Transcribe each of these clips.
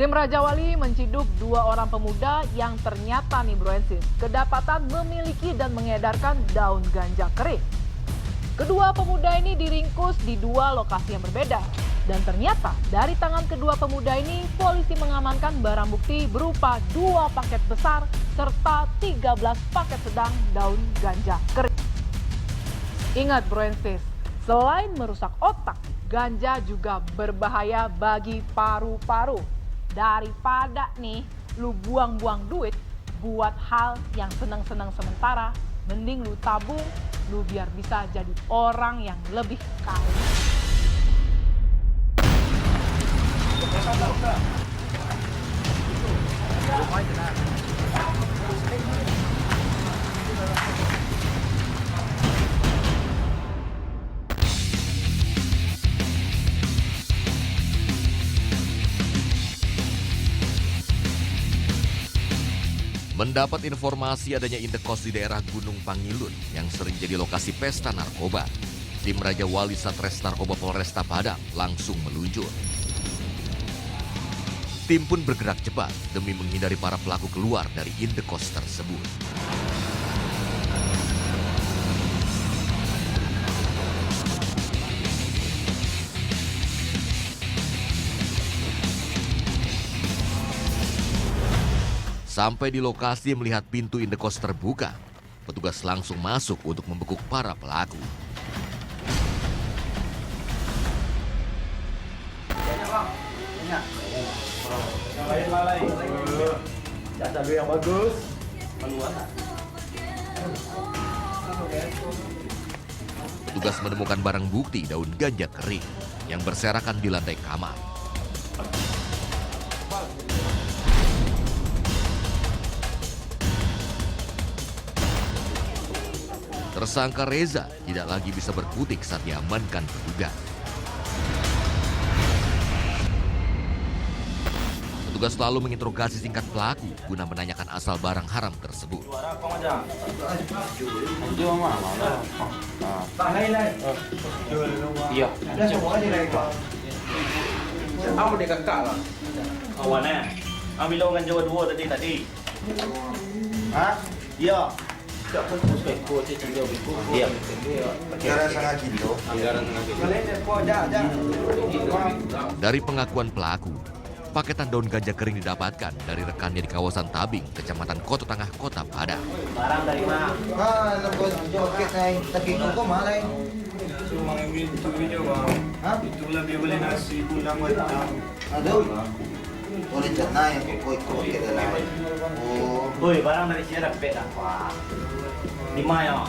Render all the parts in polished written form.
Tim Raja Wali menciduk 2 orang pemuda yang ternyata nih Bro Ensis, kedapatan memiliki dan mengedarkan daun ganja kering. Kedua pemuda ini diringkus di 2 lokasi yang berbeda. Dan ternyata dari tangan kedua pemuda ini polisi mengamankan barang bukti berupa 2 paket besar serta 13 paket sedang daun ganja kering. Ingat Bro Ensis, selain merusak otak, ganja juga berbahaya bagi paru-paru. Daripada nih lu buang-buang duit buat hal yang senang-senang sementara, mending lu tabung, lu biar bisa jadi orang yang lebih kaya. Mendapat informasi adanya indekos di daerah Gunung Pangilun yang sering jadi lokasi pesta narkoba, tim Raja Wali Satres Narkoba Polresta Padang langsung meluncur. Tim pun bergerak cepat demi menghindari para pelaku keluar dari indekos tersebut. Sampai di lokasi melihat pintu indekos terbuka, petugas langsung masuk untuk membekuk para pelaku. Yang bagus. Petugas menemukan barang bukti daun ganja kering yang berserakan di lantai kamar. Tersangka Reza tidak lagi bisa berkutik saat diamankan petugas. Petugas lalu menginterogasi singkat pelaku guna menanyakan asal barang haram tersebut. Iya. Kamu dia kakak lah. Awalnya, ambil longan Jawa 2 tadi. Hah? Iya. Iya. Dari pengakuan pelaku, paketan daun ganja kering didapatkan dari rekannya di kawasan Tabing, Kecamatan Kota Tengah, Kota Padang. Barang dari mana? Cuma ambil itu video bang. Itulah dia beli nasi gudang matang. Boleh jana yang kok ke dalam. Oh, Woi, barang dari Sierra beda. Wah. Di mana?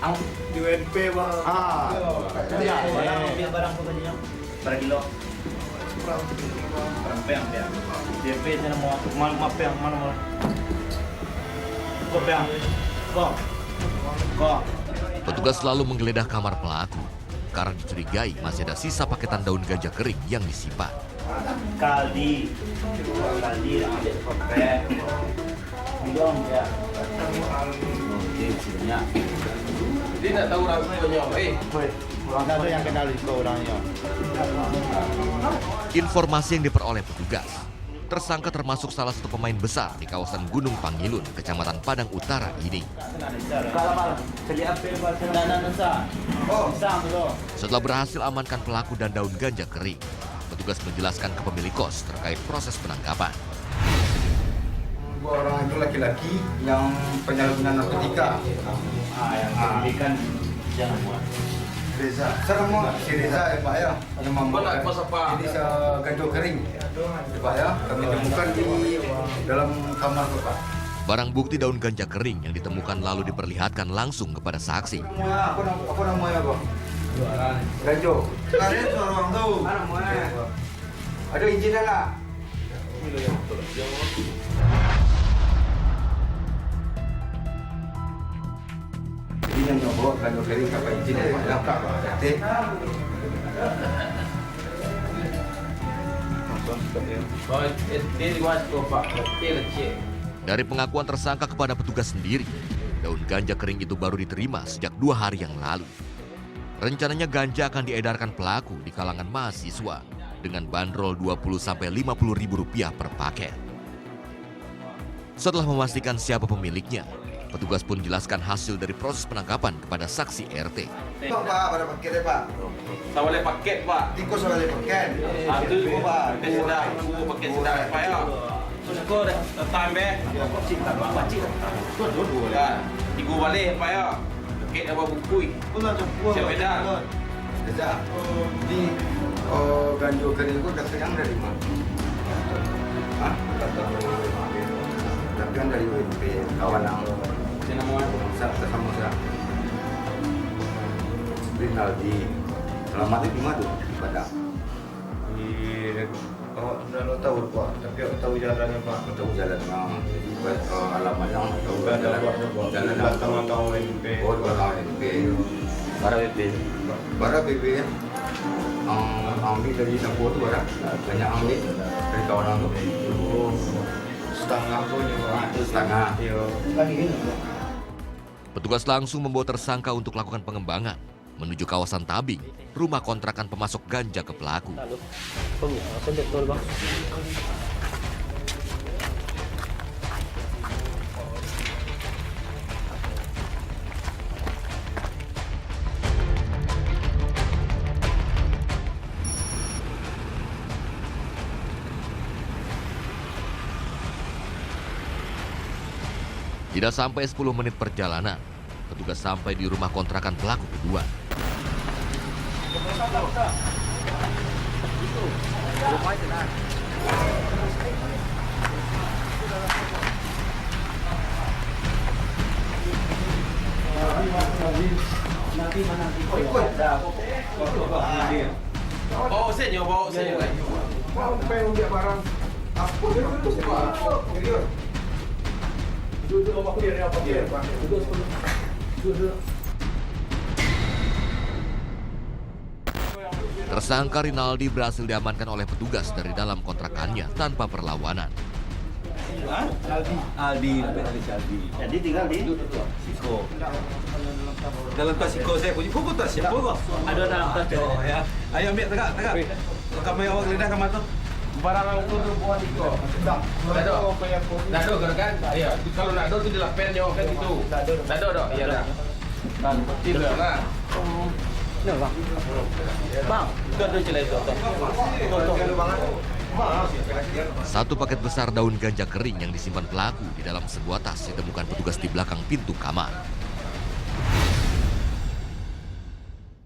Ang Di WNP bang. barang apa tadinya? Per kilo. Berapa yang dia? DP itu nama mana yang mana? Kok yang? Kok? Petugas lalu menggeledah kamar pelaku karena dicurigai masih ada sisa paketan daun ganja kering yang disimpan. Kaldi ambil kopek. Belum ya. Dia tak tahu rasanya. Ada yang kenal itu orangnya. Informasi yang diperoleh petugas, tersangka termasuk salah satu pemain besar di kawasan Gunung Pangilun, Kecamatan Padang Utara ini. Setelah berhasil amankan pelaku dan daun ganja kering, petugas menjelaskan ke pemilik kos terkait proses penangkapan. dua orang itu laki-laki yang penyalahgunaan narkotika. Yang pendidikan jangan buat. Reza, sama si Reza ya Pak ya, yang membuat jadi ganja kering, ya Pak ya, kami temukan di dalam kamar Pak. Barang bukti daun ganja kering yang ditemukan lalu diperlihatkan langsung kepada saksi. Apa namanya Bang? Ganjo. Ada orang tahu. Ada izinnya lah. Ini yang nyoba ganja kering apa izin ya Pak ya? Dari pengakuan tersangka kepada petugas sendiri, daun ganja kering itu baru diterima sejak 2 hari yang lalu. Rencananya ganja akan diedarkan pelaku di kalangan mahasiswa. dengan bandrol Rp20.000–50.000 per paket. Setelah memastikan siapa pemiliknya, petugas pun jelaskan hasil dari proses penangkapan kepada saksi RT. Pak, pada paketnya Pak. Tak boleh paket, Pak. Tikus boleh paket. Itu Pak. paket sedang. Paket sedang, Pak ya. Kau dah time eh. Kan. Tiga balik, Pak ya. Paket apa bukui. Siap bedang. Sejak di ganjil kering itu datang dari mana? Hah? Datang dari WP kawan yang sama saya. Rinaldi. Selamatnya di mana tuh? Di Padang. Dah tahu Pak, tapi aku tahu jalannya Pak. Tahu jalannya. Buat alamatnya tahu jalan Tahun-tahun MP. Oh, 2 tahun MP. Bara BP ya. Ambil dari Singapura tu bara. Banyak ambil dari kawan tu. Setengah punya Pak. Setengah. Iya. Petugas langsung membawa tersangka untuk lakukan pengembangan menuju kawasan Tabing, rumah kontrakan pemasok ganja ke pelaku. Tidak sampai 10 menit perjalanan, petugas sampai di rumah kontrakan pelaku kedua. Bawa sen yo, bawa sen yo. Mau pengen dia barang. Apa dia terus Pak? Tersangka Rinaldi berhasil diamankan oleh petugas dari dalam kontrakannya tanpa perlawanan. Aldi. Jadi tinggal di Siko. Dalam tas Siko saya punya. Kau tas siapa kau? ada dalam tas. Oh ya. Ayo ambil tegak. Kamera awak geledah kamar tu. Barang itu buat Iko. Dado kan? Iya. Kalau nado itu dilapen yo kan itu. Dado dok. Iya dah. Kan kecil lah. Bang, itu ada celah itu. Satu paket besar daun ganja kering yang disimpan pelaku di dalam sebuah tas ditemukan petugas di belakang pintu kamar.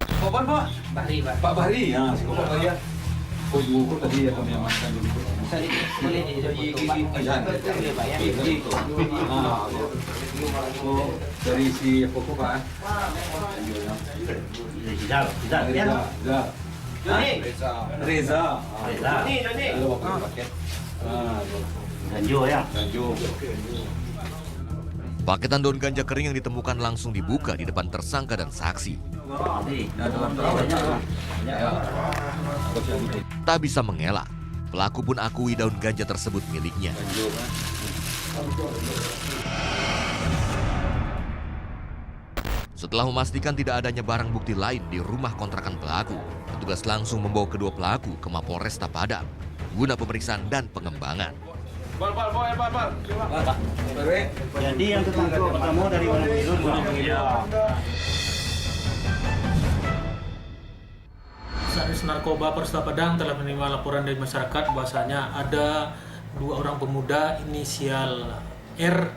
Kapan Pak? Bahri, Pak. Pak Bahri. Ya, Siko Pak Bahri ya. Kau juga tadi ya kami amankan dulu. Boleh ni. Dari si apa Pak? Tidak. Reza. Ni. Kalau waktu paket. Ganjo ya. Paketan daun ganja kering yang ditemukan langsung dibuka di depan tersangka dan saksi. Tak bisa mengelak, pelaku pun akui daun ganja tersebut miliknya. Setelah memastikan tidak adanya barang bukti lain di rumah kontrakan pelaku, petugas langsung membawa kedua pelaku ke Mapolresta Padang guna pemeriksaan dan pengembangan. Bal. Jadi yang ketangkap kamu dari mana dulu? Iya. Satgas Narkoba Polresta Padang telah menerima laporan dari masyarakat bahwasanya ada 2 orang pemuda inisial R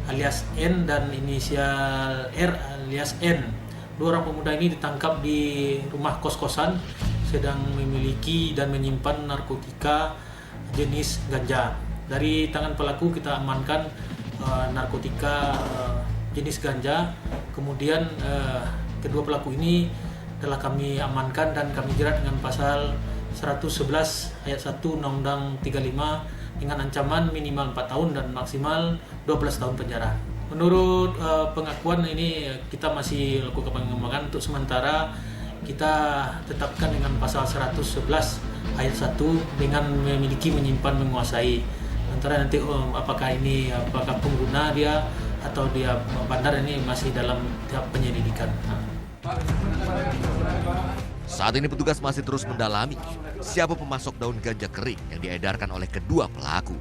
alias N dan inisial R alias N. 2 orang pemuda ini ditangkap di rumah kos-kosan sedang memiliki dan menyimpan narkotika jenis ganja. Dari tangan pelaku kita amankan narkotika jenis ganja. Kemudian kedua pelaku ini telah kami amankan dan kami jerat dengan pasal 111 ayat 1 Undang-Undang 35 dengan ancaman minimal 4 tahun dan maksimal 12 tahun penjara. Menurut pengakuan ini kita masih lakukan pengembangan. Untuk sementara kita tetapkan dengan pasal 111 ayat 1 dengan memiliki, menyimpan, menguasai. Antara nanti apakah pengguna dia atau dia bandar, ini masih dalam tahap penyelidikan. Saat ini petugas masih terus mendalami siapa pemasok daun ganja kering yang diedarkan oleh kedua pelaku.